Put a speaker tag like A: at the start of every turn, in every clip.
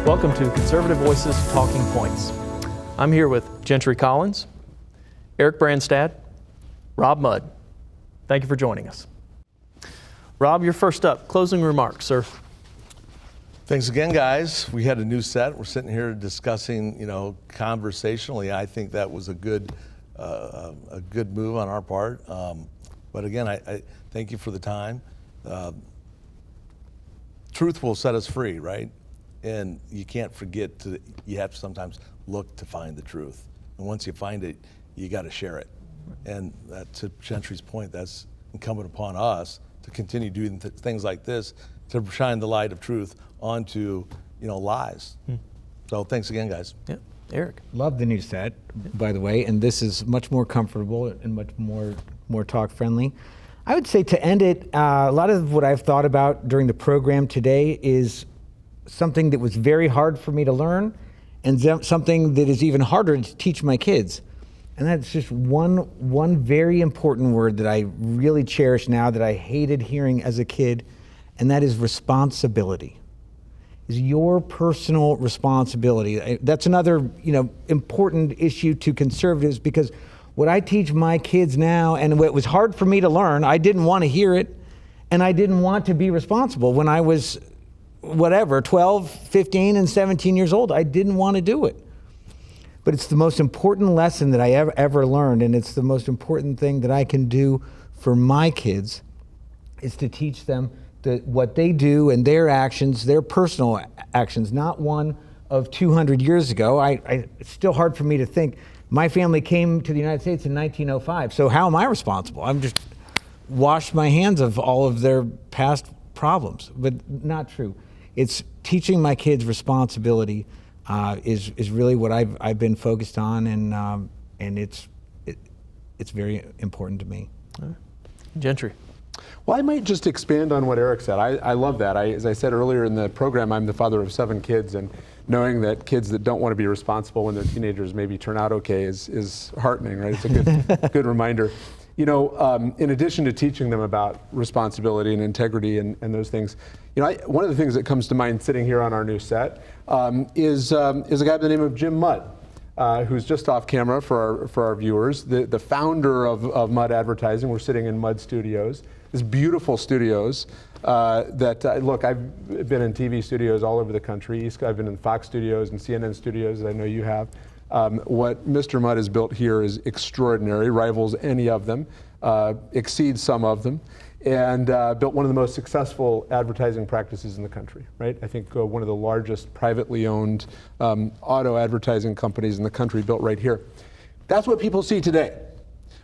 A: Welcome to Conservative Voices Talking Points. I'm here with Gentry Collins, Eric Branstad, Rob Mudd. Thank you for joining us. Rob, you're first up. Closing remarks, sir.
B: Thanks again, guys. We had a new set. We're sitting here discussing, conversationally. I think that was a good move on our part. But again, I thank you for the time. Truth will set us free, right? And you can't forget you have to sometimes look to find the truth. And once you find it, you got to share it. And that, to Gentry's point, that's incumbent upon us to continue doing things like this to shine the light of truth onto, lies. So thanks again, guys.
A: Yeah, Eric.
C: Love the new set, by the way, and this is much more comfortable and much more talk friendly. I would say to end it, a lot of what I've thought about during the program today is something that was very hard for me to learn and something that is even harder to teach my kids. And that's just one very important word that I really cherish now that I hated hearing as a kid, and that is responsibility. Is your personal responsibility. That's another, important issue to conservatives, because what I teach my kids now, and what was hard for me to learn, I didn't want to hear it, and I didn't want to be responsible when I was 12, 15, and 17 years old. I didn't want to do it. But it's the most important lesson that I ever learned, and it's the most important thing that I can do for my kids, is to teach them that what they do and their actions, their personal actions, not one of 200 years ago. It's still hard for me to think. My family came to the United States in 1905, so how am I responsible? I'm just washed my hands of all of their past problems, but not true. It's teaching my kids responsibility is really what I've been focused on, and it's very important to me.
A: Gentry.
D: Well, I might just expand on what Eric said. I love that. As I said earlier in the program, I'm the father of 7 kids, and knowing that kids that don't want to be responsible when they're teenagers maybe turn out okay is heartening, right? It's a good reminder. In addition to teaching them about responsibility and integrity and those things, one of the things that comes to mind sitting here on our new set is a guy by the name of Jim Mudd, who's just off camera for our viewers, the founder of Mudd Advertising. We're sitting in Mudd Studios, these beautiful studios look, I've been in TV studios all over the country. I've been in Fox studios and CNN studios, as I know you have. What Mr. Mudd has built here is extraordinary, rivals any of them, exceeds some of them, and built one of the most successful advertising practices in the country, right? I think one of the largest privately owned auto advertising companies in the country built right here. That's what people see today.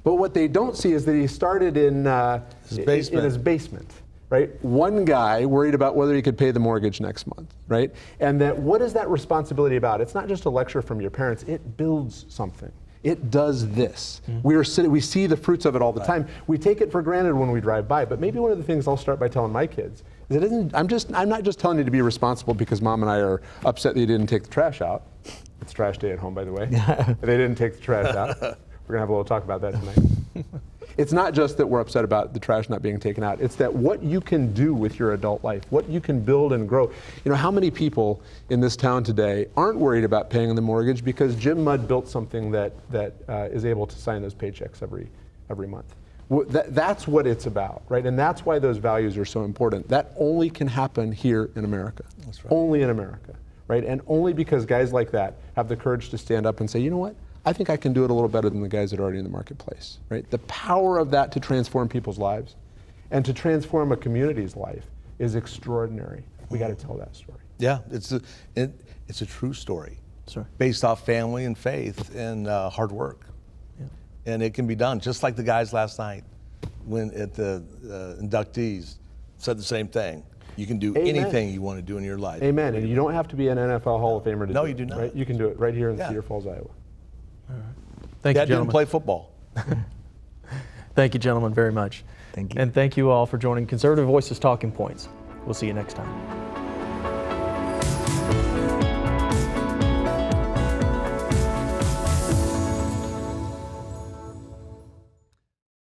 D: But what they don't see is that he started in his basement. Right? One guy worried about whether he could pay the mortgage next month, right? And what is that responsibility about? It's not just a lecture from your parents, it builds something. It does this. We see the fruits of it all the time. We take it for granted when we drive by, but maybe one of the things I'll start by telling my kids is I'm not just telling you to be responsible because Mom and I are upset that you didn't take the trash out. It's trash day at home, by the way. They didn't take the trash out. We're gonna have a little talk about that tonight. It's not just that we're upset about the trash not being taken out. It's that what you can do with your adult life, what you can build and grow. How many people in this town today aren't worried about paying the mortgage because Jim Mudd built something that is able to sign those paychecks every month. That's what it's about, right? And that's why those values are so important. That only can happen here in America. That's right. Only in America, right? And only because guys like that have the courage to stand up and say, you know what? I think I can do it a little better than the guys that are already in the marketplace, right? The power of that to transform people's lives and to transform a community's life is extraordinary. We got to tell that story.
B: Yeah, it's a true story. Sorry. Based off family and faith and hard work. Yeah. And it can be done, just like the guys last night when at the inductees said the same thing. You can do anything you want to do in your life.
D: Amen. And you don't have to be an NFL Hall of Famer to do it.
B: No, you do not.
D: Right? You can do it right here in Cedar Falls, Iowa.
A: All right. Thank you, gentlemen.
B: Didn't play football.
A: Thank you, gentlemen, very much.
C: Thank you.
A: And thank you all for joining Conservative Voices Talking Points. We'll see you next time.